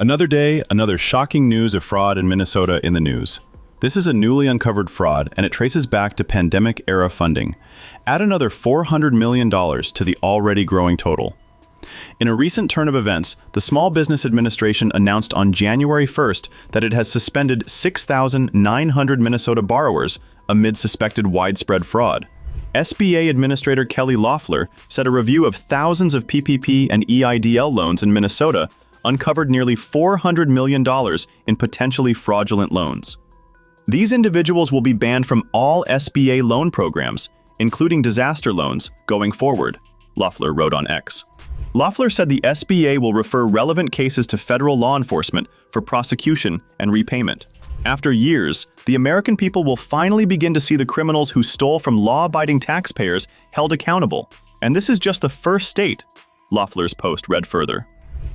Another day, another shocking news of fraud in Minnesota in the news. This is a newly uncovered fraud, and it traces back to pandemic-era funding. Add another $400 million to the already growing total. In a recent turn of events, the Small Business Administration announced on January 1st that it has suspended 6,900 Minnesota borrowers amid suspected widespread fraud. SBA Administrator Kelly Loeffler said a review of thousands of PPP and EIDL loans in Minnesota uncovered nearly $400 million in potentially fraudulent loans. These individuals will be banned from all SBA loan programs, including disaster loans, going forward, Loeffler wrote on X. Loeffler said the SBA will refer relevant cases to federal law enforcement for prosecution and repayment. After years, the American people will finally begin to see the criminals who stole from law-abiding taxpayers held accountable. And this is just the first state, Loeffler's post read further.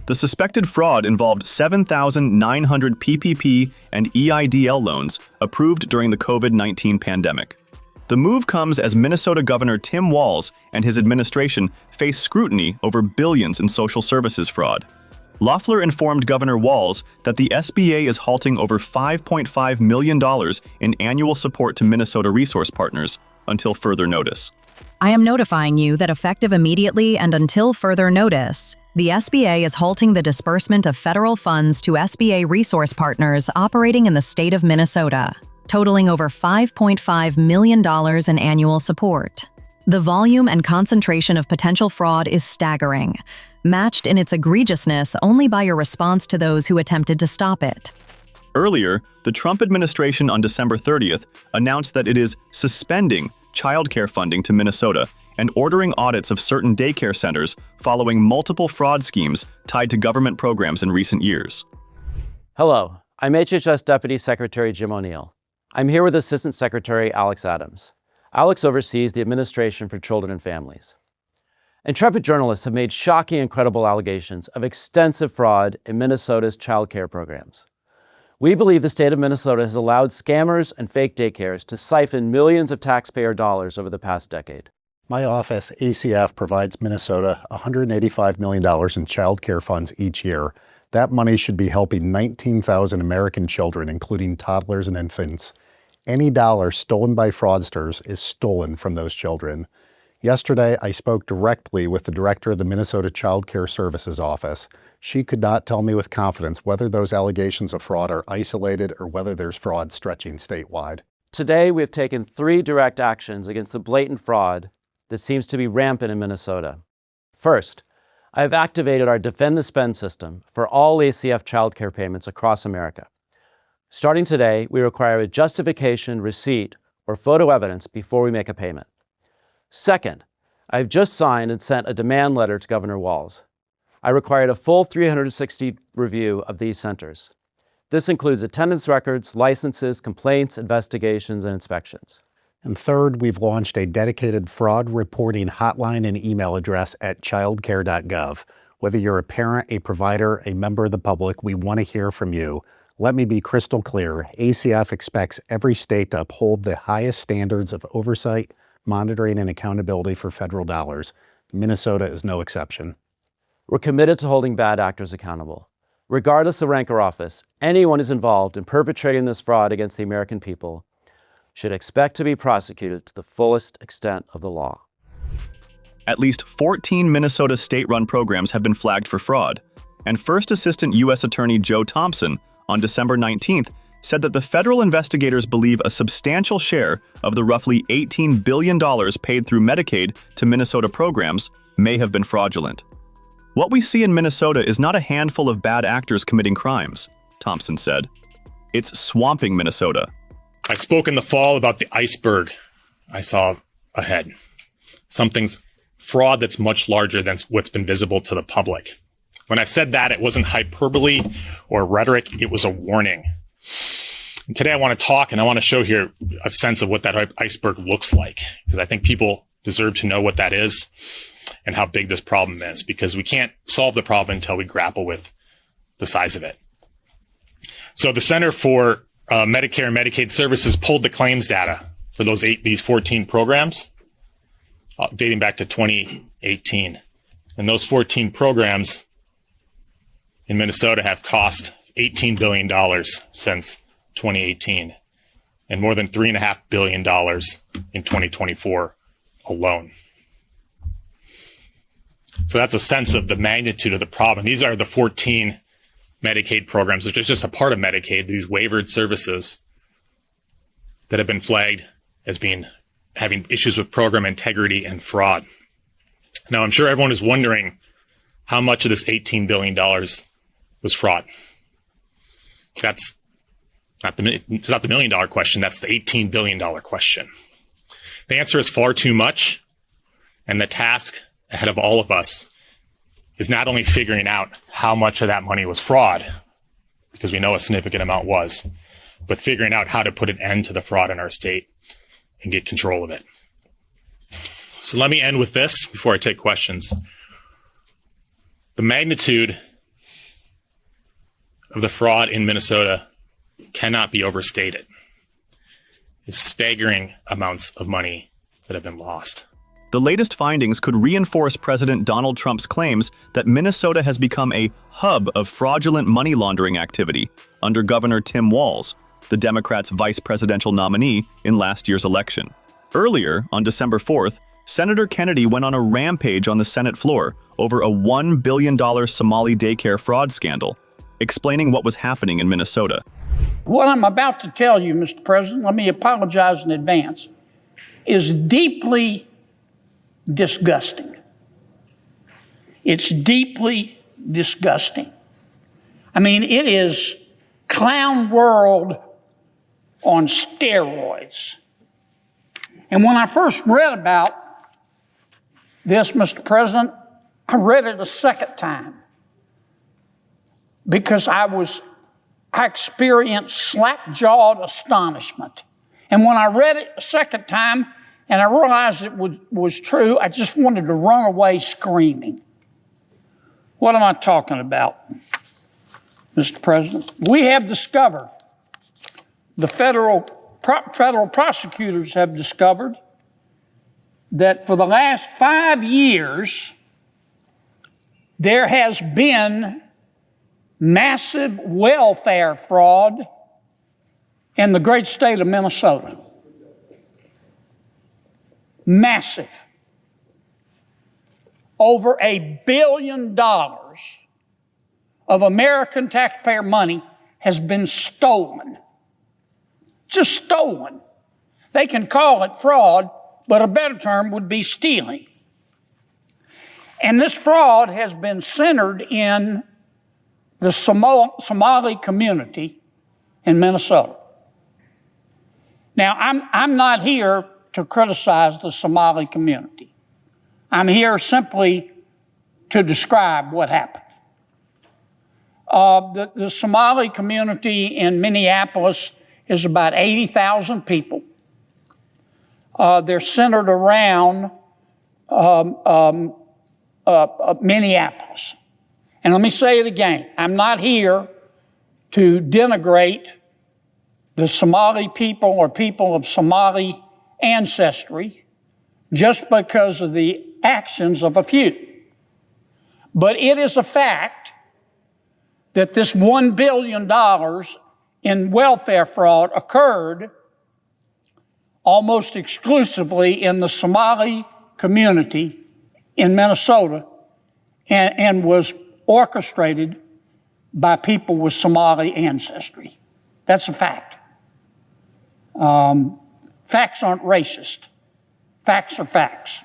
The suspected fraud involved 7,900 PPP and EIDL loans approved during the COVID-19 pandemic. The move comes as Minnesota Governor Tim Walz and his administration face scrutiny over billions in social services fraud. Loeffler informed Governor Walz that the SBA is halting over $5.5 million in annual support to Minnesota resource partners until further notice. I am notifying you that effective immediately and until further notice, the SBA is halting the disbursement of federal funds to SBA resource partners operating in the state of Minnesota, totaling over $5.5 million in annual support. The volume and concentration of potential fraud is staggering, matched in its egregiousness only by your response to those who attempted to stop it. Earlier, the Trump administration on December 30th announced that it is suspending childcare funding to Minnesota and ordering audits of certain daycare centers following multiple fraud schemes tied to government programs in recent years. Hello, I'm HHS Deputy Secretary Jim O'Neill. I'm here with Assistant Secretary Alex Adams. Alex oversees the Administration for Children and Families. Intrepid journalists have made shocking and credible allegations of extensive fraud in Minnesota's child care programs. We believe the state of Minnesota has allowed scammers and fake daycares to siphon millions of taxpayer dollars over the past decade. My office, ACF, provides Minnesota $185 million in child care funds each year. That money should be helping 19,000 American children, including toddlers and infants. Any dollar stolen by fraudsters is stolen from those children. Yesterday, I spoke directly with the director of the Minnesota Child Care Services Office. She could not tell me with confidence whether those allegations of fraud are isolated or whether there's fraud stretching statewide. Today, we have taken 3 direct actions against the blatant fraud that seems to be rampant in Minnesota. First, I have activated our Defend the Spend system for all ACF child care payments across America. Starting today, we require a justification, receipt, or photo evidence before we make a payment. Second, I have just signed and sent a demand letter to Governor Walz. I required a full 360 review of these centers. This includes attendance records, licenses, complaints, investigations, and inspections. And third, we've launched a dedicated fraud reporting hotline and email address at childcare.gov. Whether you're a parent, a provider, a member of the public, we want to hear from you. Let me be crystal clear. ACF expects every state to uphold the highest standards of oversight, monitoring, and accountability for federal dollars. Minnesota is no exception. We're committed to holding bad actors accountable. Regardless of rank or office, anyone who's involved in perpetrating this fraud against the American people should expect to be prosecuted to the fullest extent of the law. At least 14 Minnesota state-run programs have been flagged for fraud, and First Assistant U.S. Attorney Joe Thompson on December 19th said that the federal investigators believe a substantial share of the roughly $18 billion paid through Medicaid to Minnesota programs may have been fraudulent. What we see in Minnesota is not a handful of bad actors committing crimes, Thompson said. It's swamping Minnesota. I spoke in the fall about the iceberg I saw ahead. Something's fraud that's much larger than what's been visible to the public. When I said that, it wasn't hyperbole or rhetoric, it was a warning. And today I want to talk and I want to show here a sense of what that iceberg looks like, because I think people deserve to know what that is and how big this problem is, because we can't solve the problem until we grapple with the size of it. So the Center for Medicare and Medicaid Services pulled the claims data for these 14 programs dating back to 2018. And those 14 programs in Minnesota have cost $18 billion since 2018, and more than $3.5 billion in 2024 alone. So that's a sense of the magnitude of the problem. These are the 14 Medicaid programs, which is just a part of Medicaid, these waivered services that have been flagged as having issues with program integrity and fraud. Now, I'm sure everyone is wondering how much of this $18 billion was fraud. It's not the $1 million question, that's the $18 billion question. The answer is far too much, and the task ahead of all of us is not only figuring out how much of that money was fraud, because we know a significant amount was, but figuring out how to put an end to the fraud in our state and get control of it. So let me end with this before I take questions. The magnitude of the fraud in Minnesota cannot be overstated. It's staggering amounts of money that have been lost. The latest findings could reinforce President Donald Trump's claims that Minnesota has become a hub of fraudulent money laundering activity under Governor Tim Walz, the Democrats' vice presidential nominee in last year's election. Earlier, on December 4th, Senator Kennedy went on a rampage on the Senate floor over a $1 billion Somali daycare fraud scandal, explaining what was happening in Minnesota. What I'm about to tell you, Mr. President, let me apologize in advance, is deeply disgusting. It's deeply disgusting. I mean, it is clown world on steroids. And when I first read about this, Mr. President, I read it a second time because I experienced slack-jawed astonishment. And when I read it a second time and I realized it was true, I just wanted to run away screaming. What am I talking about, Mr. President? We have discovered, the federal prosecutors have discovered, that for the last 5 years, there has been massive welfare fraud in the great state of Minnesota. Massive. Over $1 billion of American taxpayer money has been stolen. Just stolen. They can call it fraud, but a better term would be stealing. And this fraud has been centered in the Somali community in Minnesota. Now, I'm not here to criticize the Somali community. I'm here simply to describe what happened. The Somali community in Minneapolis is about 80,000 people. They're centered around Minneapolis. And let me say it again. I'm not here to denigrate the Somali people or people of Somali ancestry just because of the actions of a few. But it is a fact that this $1 billion in welfare fraud occurred almost exclusively in the Somali community in Minnesota and was orchestrated by people with Somali ancestry. That's a fact. Facts aren't racist. Facts are facts.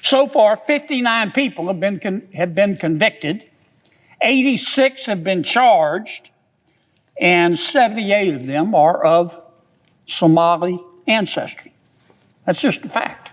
So far, 59 people have been convicted, 86 have been charged, and 78 of them are of Somali ancestry. That's just a fact.